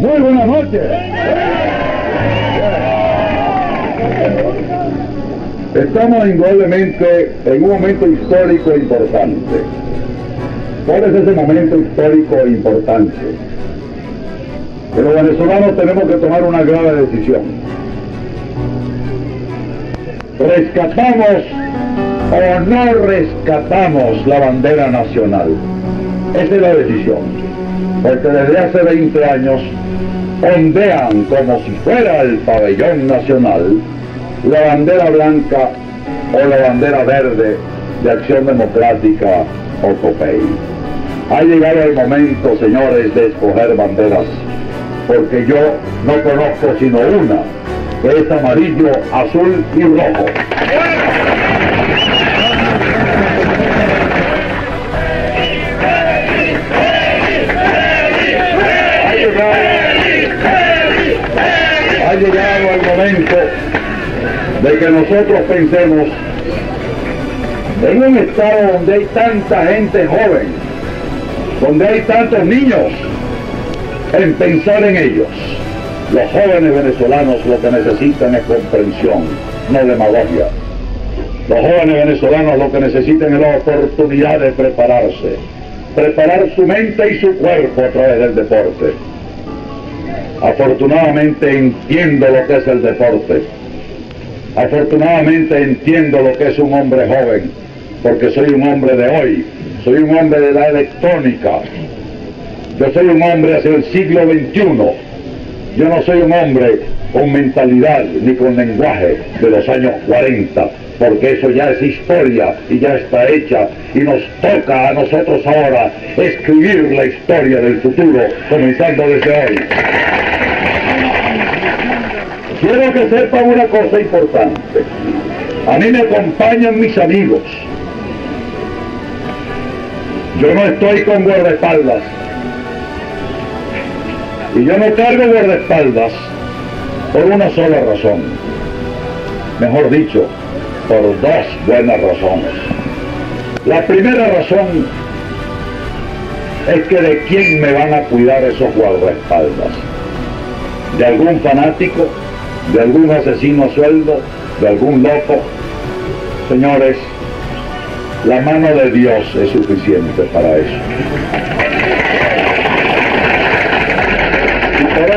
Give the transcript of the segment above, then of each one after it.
Muy buenas noches. Estamos indudablemente en un momento histórico importante. ¿Cuál es ese momento histórico importante? Que los venezolanos tenemos que tomar una grave decisión. ¿Rescatamos o no rescatamos la bandera nacional? Esa es la decisión. Porque desde hace 20 años ondean como si fuera el pabellón nacional la bandera blanca o la bandera verde de Acción Democrática o COPEI. Ha llegado el momento, señores, de escoger banderas, porque yo no conozco sino una, que es amarillo, azul y rojo. Ha llegado el momento de que nosotros pensemos en un estado donde hay tanta gente joven, donde hay tantos niños, en pensar en ellos. Los jóvenes venezolanos lo que necesitan es comprensión, no demagogia. Los jóvenes venezolanos lo que necesitan es la oportunidad de prepararse, preparar su mente y su cuerpo a través del deporte. Afortunadamente entiendo lo que es el deporte. Afortunadamente entiendo lo que es un hombre joven, porque soy un hombre de hoy, soy un hombre de la electrónica. Yo soy un hombre hacia el siglo XXI. Yo no soy un hombre con mentalidad ni con lenguaje de los años 40, porque eso ya es historia y ya está hecha, y nos toca a nosotros ahora escribir la historia del futuro, comenzando desde hoy. Quiero que sepan una cosa importante. A mí me acompañan mis amigos. Yo no estoy con guardaespaldas. Y yo no cargo guardaespaldas por una sola razón. Mejor dicho, por dos buenas razones. La primera razón es que de quién me van a cuidar esos guardaespaldas. ¿De algún fanático? ¿De algún asesino a sueldo? ¿De algún loco? Señores, la mano de Dios es suficiente para eso. Y por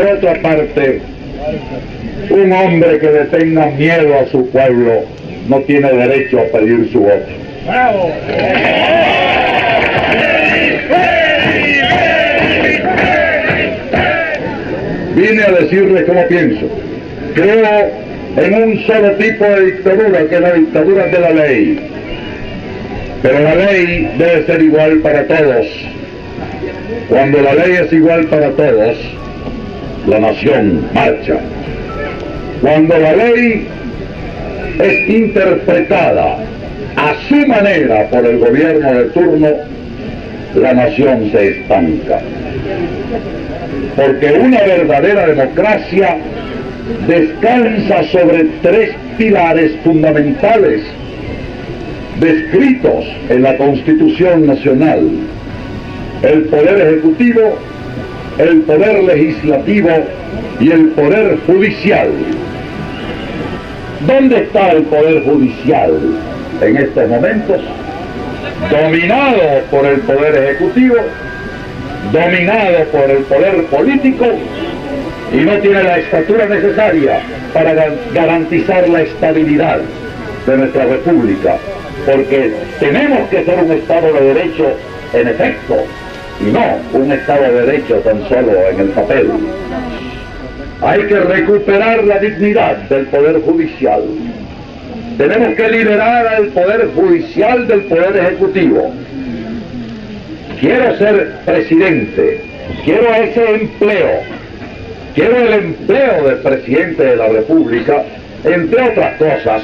otra parte, un hombre que le tenga miedo a su pueblo no tiene derecho a pedir su voto. ¡Bravo! Vine a decirles cómo pienso. Creo en un solo tipo de dictadura, que es la dictadura de la ley. Pero la ley debe ser igual para todos. Cuando la ley es igual para todos, la nación marcha. Cuando la ley es interpretada a su manera por el gobierno de turno, la nación se estanca. Porque una verdadera democracia descansa sobre tres pilares fundamentales descritos en la Constitución Nacional: el poder ejecutivo, el poder legislativo y el poder judicial. ¿Dónde está el poder judicial en estos momentos? Dominado por el poder ejecutivo, dominado por el poder político, y no tiene la estatura necesaria para garantizar la estabilidad de nuestra república, porque tenemos que ser un Estado de Derecho en efecto, y no un Estado de Derecho tan solo en el papel. Hay que recuperar la dignidad del Poder Judicial. Tenemos que liberar al Poder Judicial del Poder Ejecutivo. Quiero ser presidente, quiero ese empleo, quiero el empleo de presidente de la República, entre otras cosas,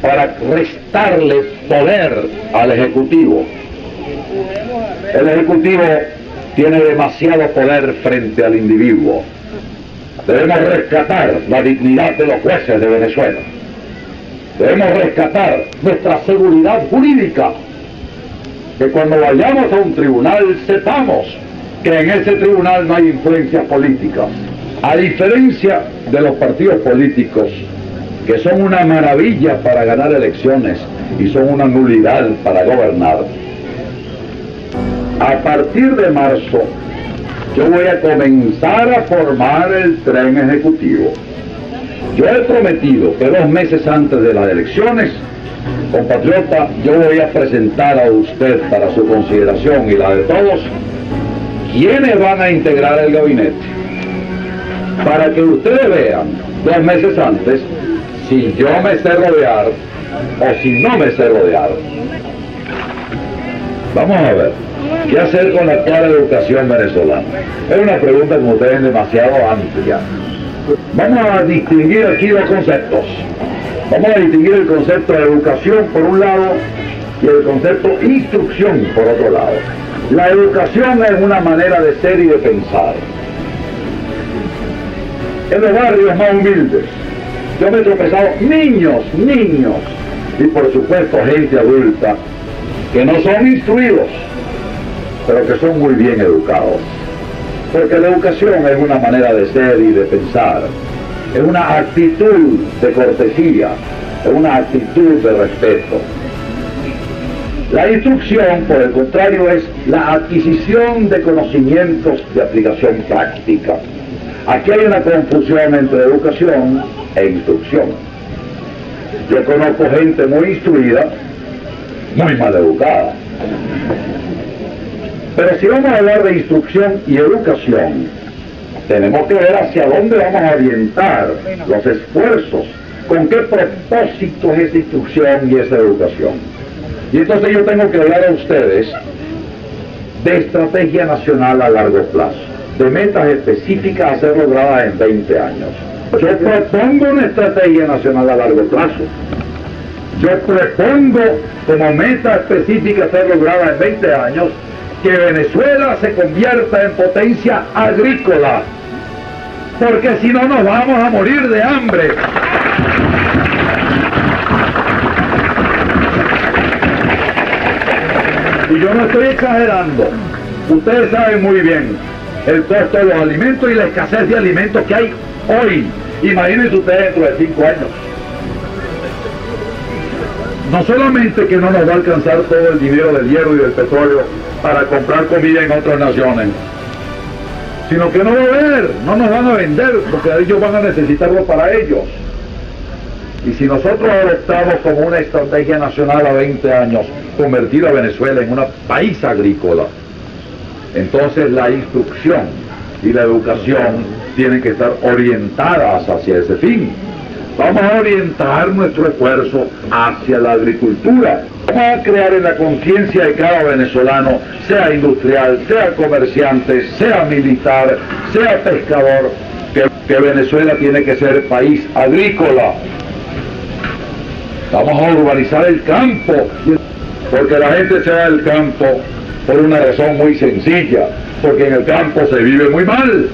para restarle poder al Ejecutivo. El Ejecutivo tiene demasiado poder frente al individuo. Debemos rescatar la dignidad de los jueces de Venezuela. Debemos rescatar nuestra seguridad jurídica. Que cuando vayamos a un tribunal sepamos que en ese tribunal no hay influencias políticas. A diferencia de los partidos políticos, que son una maravilla para ganar elecciones y son una nulidad para gobernar, a partir de marzo yo voy a comenzar a formar el tren ejecutivo. Yo he prometido que 2 meses antes de las elecciones, compatriota, yo voy a presentar a usted para su consideración y la de todos, quiénes van a integrar el gabinete, para que ustedes vean 2 meses antes si yo me sé rodear o si no me sé rodear. Vamos a ver, ¿qué hacer con la actual educación venezolana? Es una pregunta, como ustedes, demasiado amplia. Vamos a distinguir aquí 2 conceptos. Vamos a distinguir el concepto de educación por un lado y el concepto instrucción por otro lado. La educación es una manera de ser y de pensar. En los barrios más humildes, yo me he tropezado niños, y por supuesto gente adulta, que no son instruidos, pero que son muy bien educados. Porque la educación es una manera de ser y de pensar, es una actitud de cortesía, es una actitud de respeto. La instrucción, por el contrario, es la adquisición de conocimientos de aplicación práctica. Aquí hay una confusión entre educación e instrucción. Yo conozco gente muy instruida, muy mal educada. Pero si vamos a hablar de instrucción y educación, tenemos que ver hacia dónde vamos a orientar los esfuerzos, con qué propósito es esa instrucción y esa educación. Y entonces yo tengo que hablar a ustedes de estrategia nacional a largo plazo, de metas específicas a ser logradas en 20 años. Yo propongo una estrategia nacional a largo plazo. Yo propongo como meta específica a ser lograda en 20 años que Venezuela se convierta en potencia agrícola, porque si no nos vamos a morir de hambre. Y yo no estoy exagerando. Ustedes saben muy bien el costo de los alimentos y la escasez de alimentos que hay hoy. Imagínense ustedes dentro de 5 años. No solamente que no nos va a alcanzar todo el dinero del hierro y del petróleo para comprar comida en otras naciones, sino que no va a haber, no nos van a vender, porque ellos van a necesitarlo para ellos. Y si nosotros adoptamos como una estrategia nacional a 20 años, convertir a Venezuela en un país agrícola, entonces la instrucción y la educación tienen que estar orientadas hacia ese fin. Vamos a orientar nuestro esfuerzo hacia la agricultura. Vamos a crear en la conciencia de cada venezolano, sea industrial, sea comerciante, sea militar, sea pescador, que Venezuela tiene que ser país agrícola. Vamos a urbanizar el campo, porque la gente se va del campo por una razón muy sencilla, porque en el campo se vive muy mal.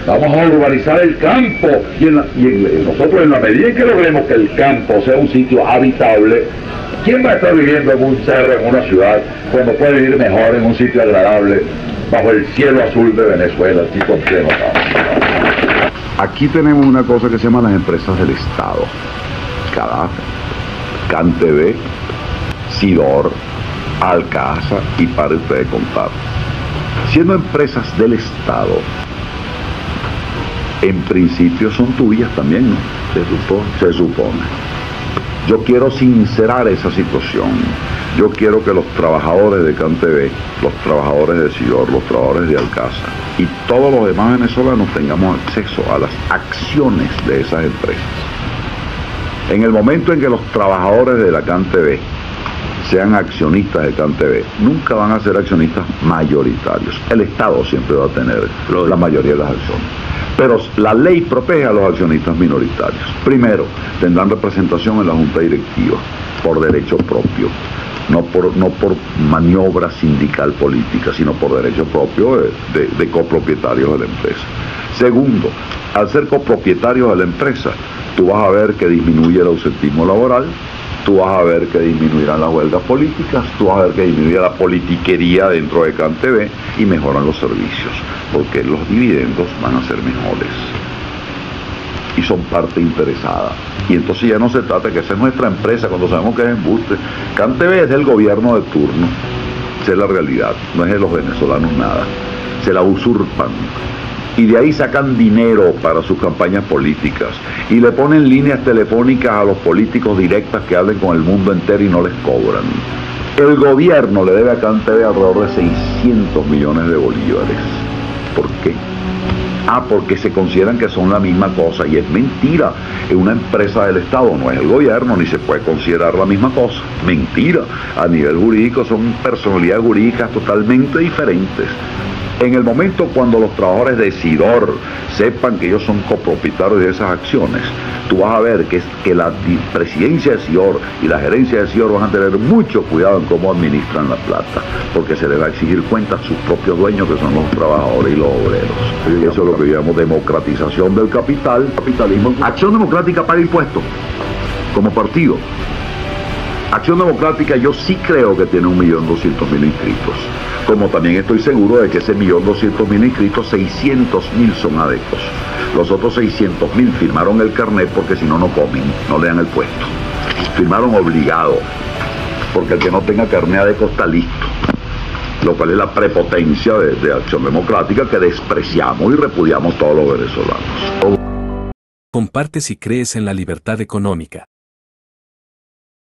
Vamos a urbanizar el campo y nosotros, en la medida en que logremos que el campo sea un sitio habitable, ¿quién va a estar viviendo en un cerro, en una ciudad, cuando puede vivir mejor en un sitio agradable bajo el cielo azul de Venezuela, aquí con pleno campo? Aquí tenemos una cosa que se llama las empresas del Estado: CADAF, CanTV, Sidor, Alcasa, y para usted de contar. Siendo empresas del Estado, en principio son tuyas también, ¿no? Se supone. Yo quiero sincerar esa situación. Yo quiero que los trabajadores de CanTV, los trabajadores de Sidor, los trabajadores de Alcasa y todos los demás venezolanos tengamos acceso a las acciones de esas empresas. En el momento en que los trabajadores de la CanTV sean accionistas de CanTV, nunca van a ser accionistas mayoritarios. El Estado siempre va a tener la mayoría de las acciones. Pero la ley protege a los accionistas minoritarios. Primero, tendrán representación en la junta directiva por derecho propio, no por maniobra sindical política, sino por derecho propio de copropietarios de la empresa. Segundo, al ser copropietarios de la empresa, tú vas a ver que disminuye el ausentismo laboral, tú vas a ver que disminuirán las huelgas políticas, tú vas a ver que disminuirá la politiquería dentro de CanTV y mejoran los servicios, porque los dividendos van a ser mejores y son parte interesada. Y entonces ya no se trata de que esa es nuestra empresa cuando sabemos que es embuste. CanTV es del gobierno de turno, esa es la realidad, no es de los venezolanos nada, se la usurpan. Y de ahí sacan dinero para sus campañas políticas y le ponen líneas telefónicas a los políticos directas que hablen con el mundo entero y no les cobran. El gobierno le debe a CanTV alrededor de 600 millones de bolívares. ¿Por qué? Porque se consideran que son la misma cosa, y es mentira. Es una empresa del Estado, no es el gobierno, ni se puede considerar la misma cosa. Mentira. A nivel jurídico son personalidades jurídicas totalmente diferentes. En el momento cuando los trabajadores de Sidor sepan que ellos son copropietarios de esas acciones, tú vas a ver que la presidencia de Sidor y la gerencia de Sidor van a tener mucho cuidado en cómo administran la plata, porque se les va a exigir cuentas a sus propios dueños, que son los trabajadores y los obreros. Y eso es lo que llamamos democratización del capital, capitalismo. Acción Democrática paga impuestos, como partido. Acción Democrática yo sí creo que tiene 1.200.000 inscritos. Como también estoy seguro de que ese 1.200.000 inscritos, 600.000 son adeptos. Los otros 600.000 firmaron el carnet porque si no, no comen, no le dan el puesto. Firmaron obligado, porque el que no tenga carnet adepto está listo. Lo cual es la prepotencia de Acción Democrática que despreciamos y repudiamos todos los venezolanos. Comparte si crees en la libertad económica.